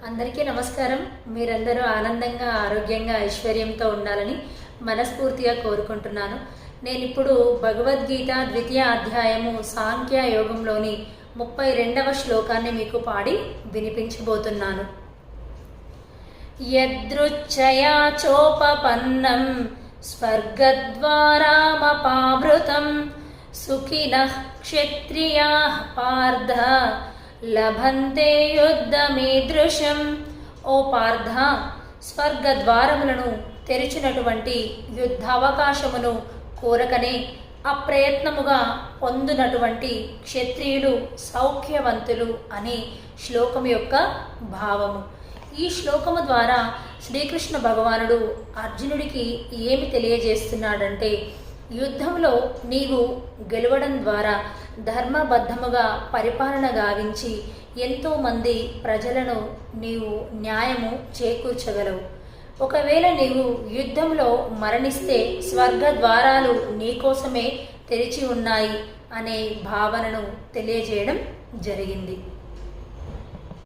అందరికీ నమస్కారం. మీరందరూ ఆనందంగా, ఆరోగ్యంగా, ఐశ్వర్యంతో ఉండాలని మనస్ఫూర్తిగా కోరుకుంటున్నాను. నేను ఇప్పుడు భగవద్గీత ద్వితీయ అధ్యాయము సాంఖ్య యోగంలోని 32వ శ్లోకాన్ని మీకు పాడి వినిపించబోతున్నాను. యదృచ్ఛయా చోపపన్నం స్వర్గద్వారామపావృతం సుఖినః క్షత్రియాః పార్థ లభంతే యుద్ధమీదృశం. ఓ పార్థ, స్వర్గద్వారములను తెరిచినటువంటి యుద్ధావకాశమును కోరకనే అప్రయత్నముగా పొందునటువంటి క్షత్రియులు సౌఖ్యవంతులు అని శ్లోకం యొక్క భావము. ఈ శ్లోకము ద్వారా శ్రీకృష్ణ భగవానుడు అర్జునుడికి ఏమి తెలియజేస్తున్నాడంటే, యుద్ధంలో నీవు గెలవడం ద్వారా ధర్మబద్ధముగా పరిపాలన గావించి ఎంతోమంది ప్రజలను నీవు న్యాయము చేకూర్చగలవు. ఒకవేళ నీవు యుద్ధంలో మరణిస్తే స్వర్గ ద్వారాలు నీకోసమే తెరిచి ఉన్నాయి అనే భావనను తెలియజేయడం జరిగింది.